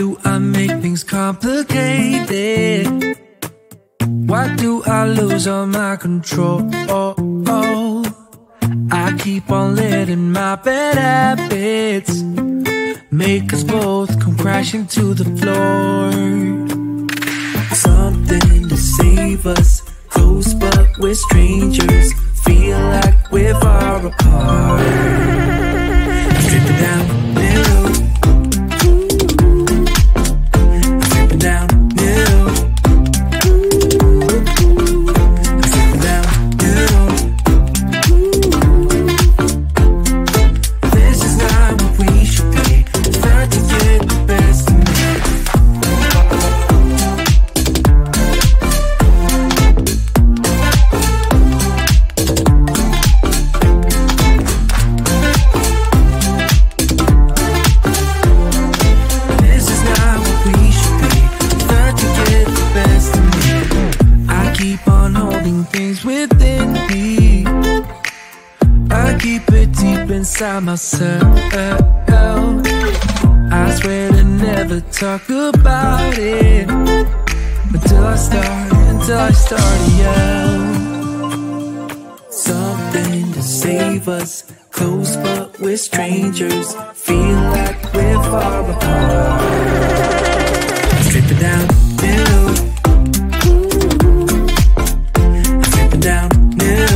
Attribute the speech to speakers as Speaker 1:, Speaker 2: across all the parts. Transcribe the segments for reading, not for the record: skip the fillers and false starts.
Speaker 1: do I make things complicated? Why do I lose all my control? I keep on letting my bad habits make us both come crashing to the floor. Something to save us, close but we're strangers. Feel like we're far apart. Stripping down the middle. Stripping down the middle. Stripping down the middle. This is not what we should be. Start to get the best of me. Inside myself, I swear to never talk about it until I start to yell. Something to save us, close but we're strangers. Feel like we're far apart. Strip it down the middle. Strip it down the middle.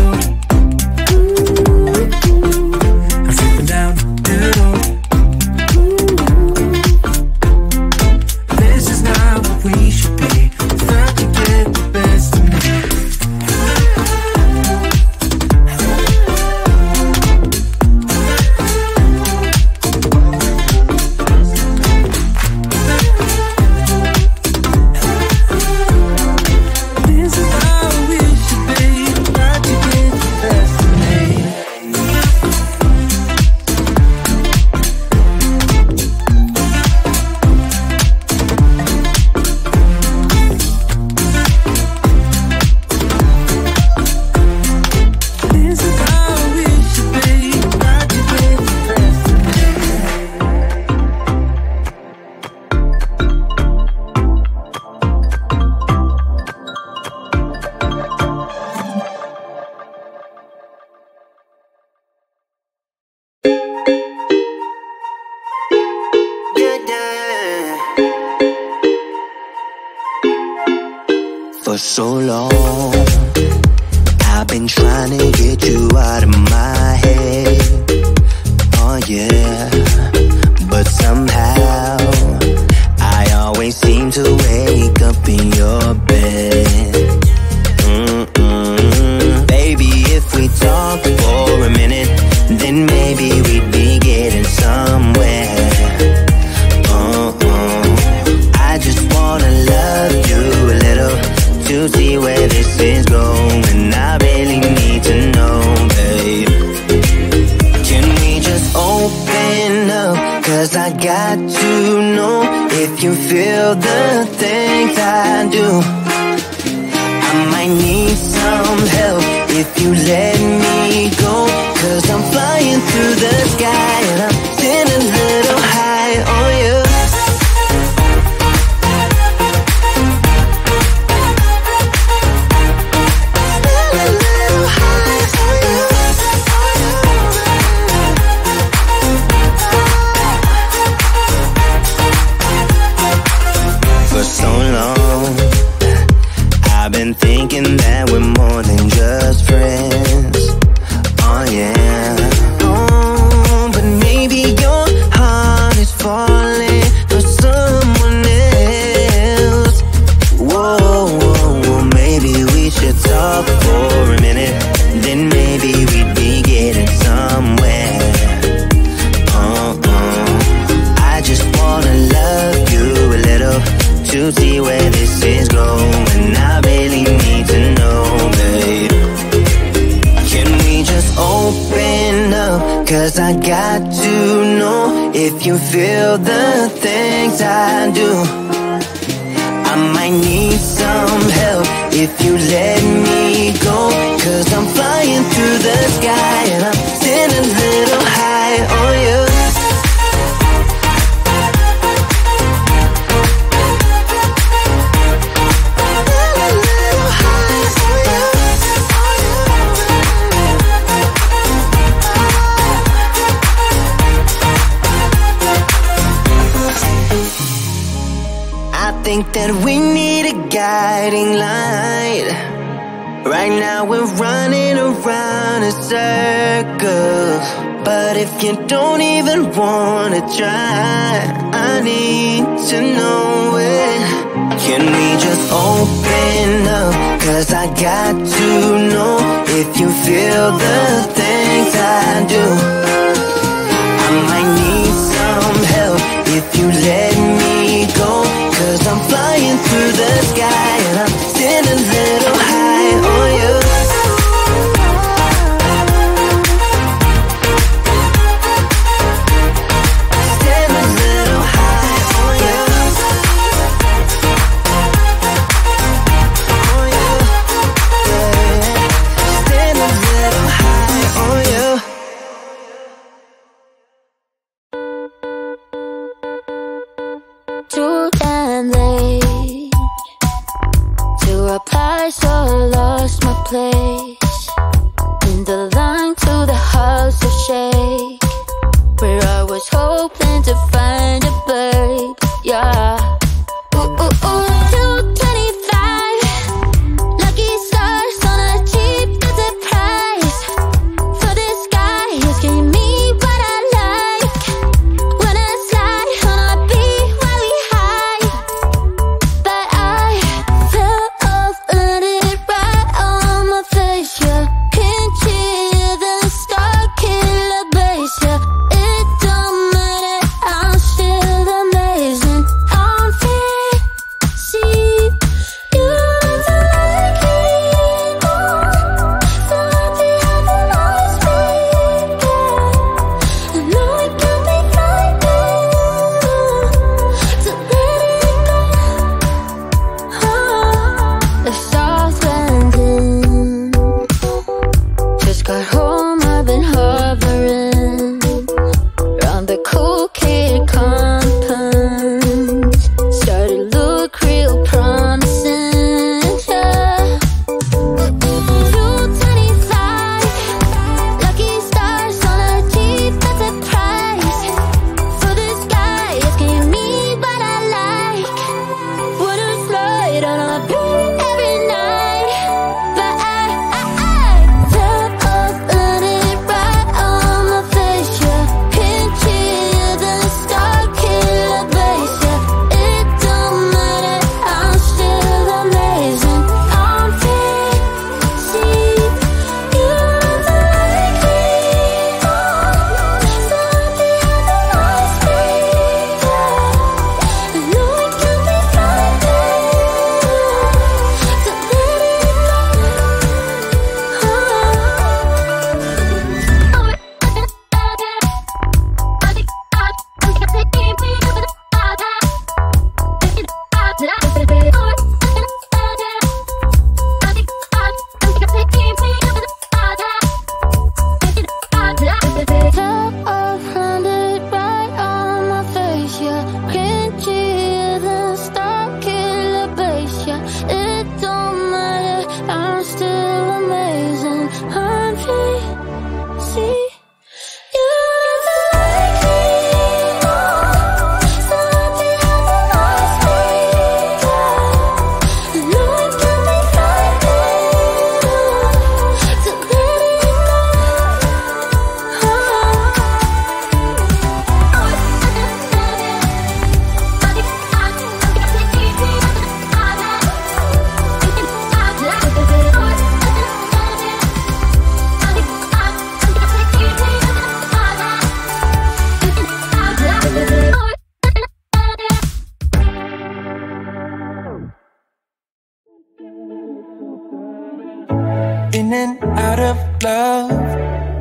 Speaker 2: For so long, I've been trying to get you out of my head. Oh yeah, but somehow I always seem to wake up in your bed. Baby, if we talk for a minute, then maybe we'd be getting somewhere. I just wanna love you a little to see where this is going. I really need to know, babe. Can we just open up? Cause I got to know if you feel the things I do. I might need some help if you let me go. Cause I'm flying through the sky and I'm sitting a little high on you. Thinking that we're more than just friends. Oh yeah. Oh, but maybe your heart is falling for someone else. Whoa, maybe we should talk for a minute. Then maybe we'd be getting somewhere. I just wanna love you a little to see where this is going. I really need to know, babe. Can we just open up? Cause I got to know if you feel the things I do. I might need some help if you let me go. Cause I'm flying through the sky and I'm sitting a little high on you. think that we need a guiding light. Right now we're running around in circles, but if you don't even wanna try, I need to know it. Can we just open up? 'Cause I got to know if you feel the things I do. I might need some help if you let me go, 'cause I'm flying through the sky and I'm still a little high on you.
Speaker 3: So I lost my place in the line to the house of shake, where I was hoping to find a babe. Yeah. Ooh, ooh, ooh. 225 lucky stars on a cheap visit price. For this guy who's giving me what I like. When I slide on a beat while we high, but I fell off and it right on my face. Yeah, can't hear the star killer bass. Yeah, it don't matter, I'm still amazing. I'm free, see you never like me more. So happy I can always be there. I know it can be frightening to let it go. The south landing, just got home, I've been hovering around the cool kid compound. Started to look real promising, yeah. 225 lucky stars on a cheap visit price. For this guy asking me what I like. Wanna slide on a beat every night, but I fell off and it right on my face. Yeah, can't hear the star killer bass. Yeah, it don't matter, I'm still amazing. I'm free, see you never like me more. So happy I can always be there. I know it can be frightening to let it Top of 100 right on my face. Yeah, can't hear the star killer bass. Yeah, it don't matter, I'm still amazing. I'm free, see you never like me more. So happy I can always be there. I know it can be frightening to let it
Speaker 1: In and out of love,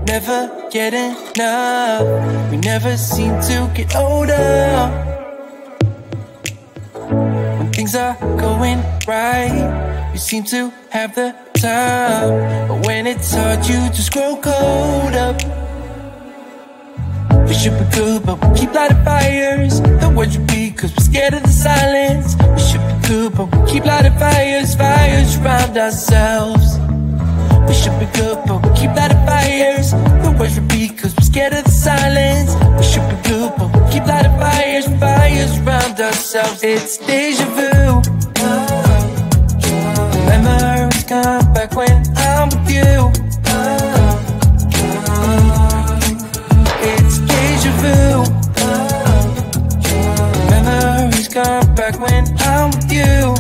Speaker 1: never get enough. We never seem to get older. When things are going right, you seem to have the time, but when it's hard, you just grow cold up. We should be good, but we keep lighting fires. The words repeat, 'cause we're scared of the silence. We should be good, but we keep lighting fires, fires around ourselves. We should be good, but we keep lighting fires. The words repeat, 'cause we're scared of the silence. We should be good, but we keep lighting fires, fires around ourselves. It's deja vu. Memories come back when I'm with you. It's deja vu. Memories come back when I'm with you.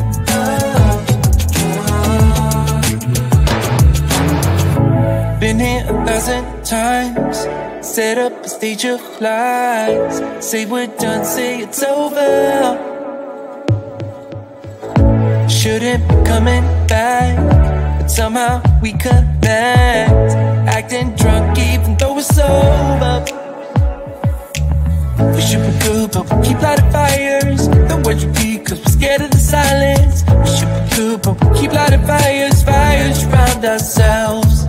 Speaker 1: Been here 1,000 times. Set up a stage of lies. Say we're done, say it's over. Shouldn't be coming back, but somehow we connect. Acting drunk even though we're sober. We should be good, but we keep lighting fires. The words repeat cause we're scared of the silence. We should be good, but we keep lighting fires, fires around ourselves.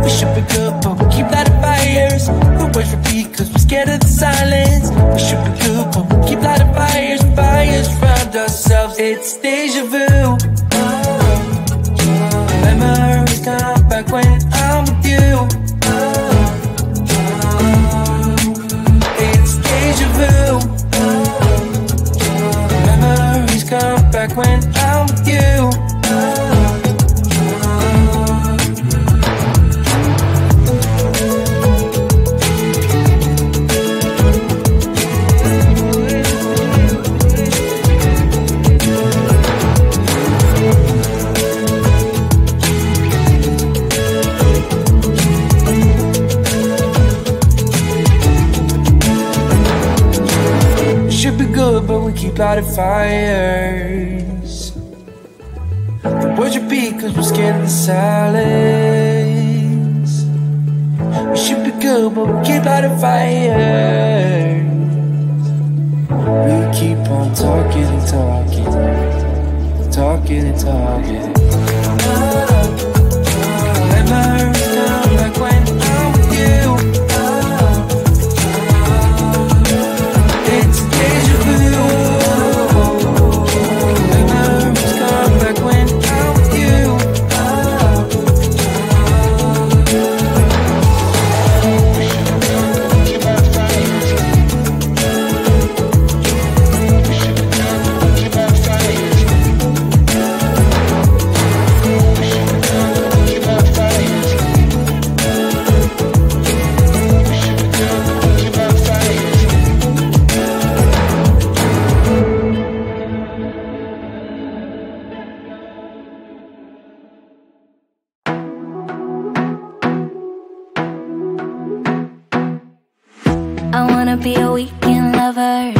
Speaker 1: We should be good, but we keep lighting fires. The words repeat cause we're scared of the silence. We should be good, but we keep lighting fires, fires around ourselves. It's deja vu. Memories come back when I'm with you. It's deja vu. Memories come back when I'm with you. But we keep lighting fires. The words repeat cause we're scared of the silence. We should be good, but we keep lighting fires. We keep on talking and talking, talking and talking. Memories come back when I'm with you. It's deja vu. Memories come back when I'm with you.
Speaker 3: Be a weekend lover.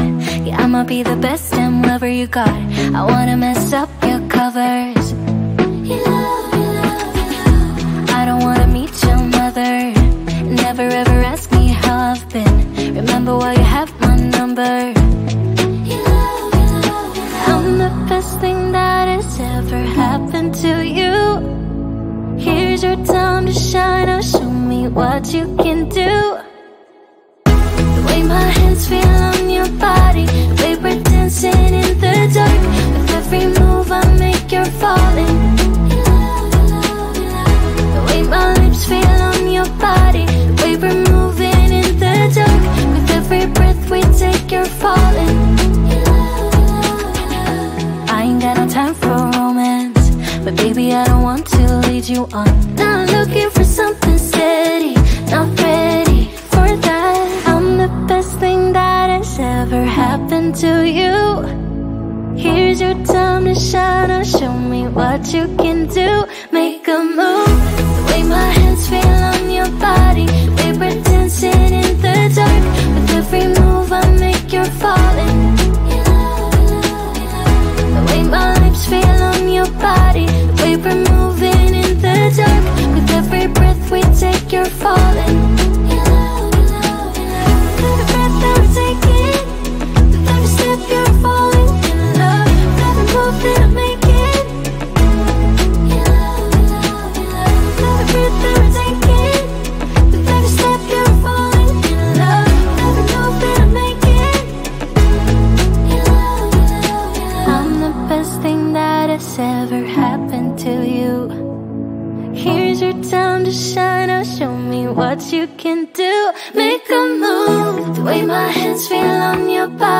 Speaker 3: Yeah, I'ma be the best damn lover you got. I wanna mess up your covers. I don't wanna meet your mother. Never ever ask me how I've been. Remember why you have my number. I'm the best thing that has ever happened to you. Here's your time to shine. Now show me what you can do. My hands feel on your body. The way we're dancing in the dark. With every move I make, you're falling. The way my lips feel on your body. The way we're moving in the dark. With every breath we take, you're falling. I ain't got no time for romance, but baby I don't want to lead you on. Not looking for something steady, not ready for that. I'm the best thing that has ever happened to you. Here's your time to shine. Now show me what you can do. Make a move. The way my hands feel on your body. The way we're dancing in the dark. With every move I make, you're falling. The way my lips feel on your body. The way we're moving in the dark. With every breath we take, you're falling. You're falling in love. Every move that I'm making, every breath that we're taking, with every step you're falling in love. Every move that I'm making, you can do. Make a move, the way my hands feel on your body.